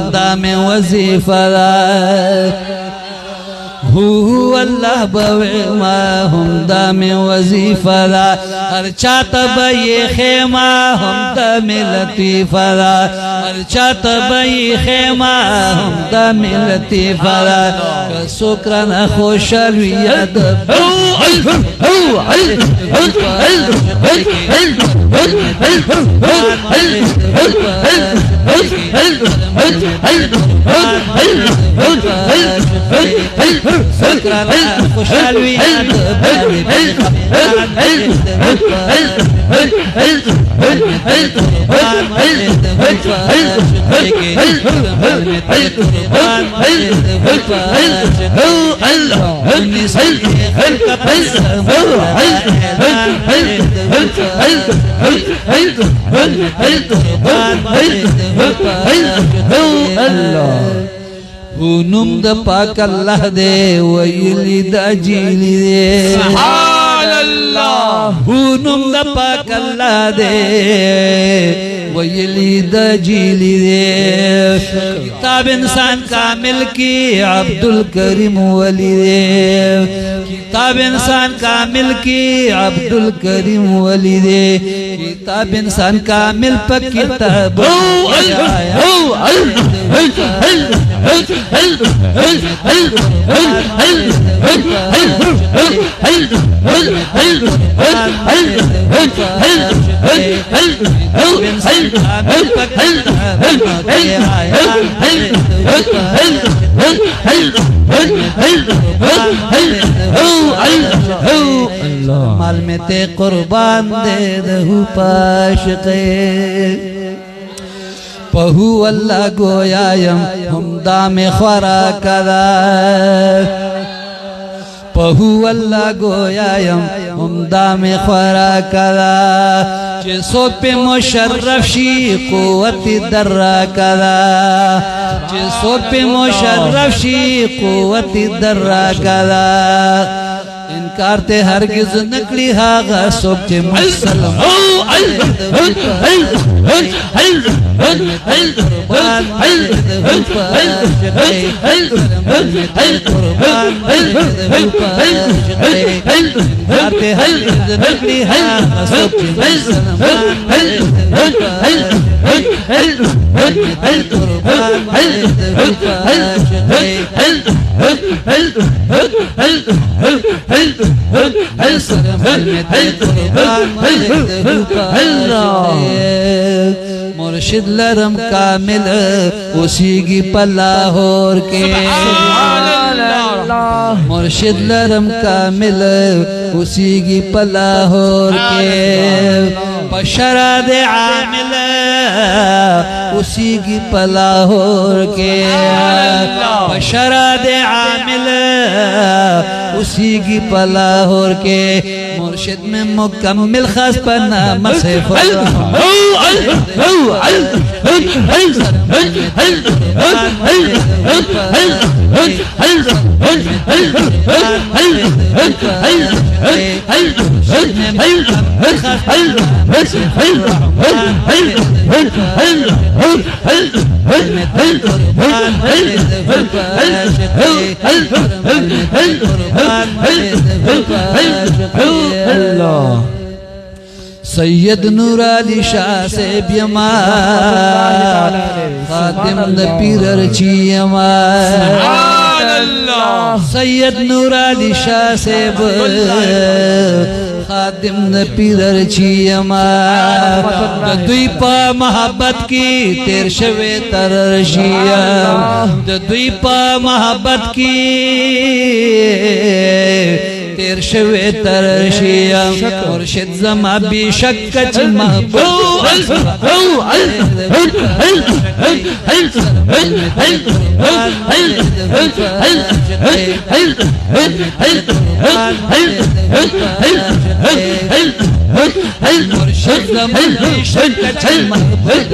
همدا میں وظیفہ هو اللہ بویما همدا میں وظیفہ ہر چاہتا بئی خیمہ همدا میں لطیفہ ہر چاہتا بئی خیمہ همدا میں لطیفہ سکرنا خوش الویاد سکرنا خوش الویاد نم دا پاک اللہ دے ویلی دا جیلی دے سبحان اللہ نم دا پاک اللہ دے ویلی دا جیلی دے کتاب انسان کامل کی عبدالکریم ولی دے کتاب انسان کامل کی عبدالکریم ولی دے کتاب انسان کامل پا کتاب مال میں تے قربان دے دہو پاشقے پہو اللہ گویایم ہمدا میں خوراک دا پہو اللہ گویایم ہمدا میں خوراک دا جسو پہ مشرف شی قوت دراک دا جسو پہ مشرف شی قوت دراک دا انکار تے ہرگز نکلی ہاغا سوک تے مسلم مرشد لرم کامل اسی کی پلاہور کے مرشد لرم کامل اسی کی پلاہور کے بشراد عامل اسی کی پلاہور کے بشراد عامل اسی کی پلاہور کے مرشد میں مکمل خاص پنا مسیف سید نور علی شاہ سے بیما خاتم نپیرر چیما سید نور علی شاہ سے خاتم نپیرر چیما دوی پا محبت کی تیر شوے ترر شیم دوی پا محبت کی تیر شوے ترر شیم مرشد زما بی شکچ محبوب مرشد زما بی شکچ محبوب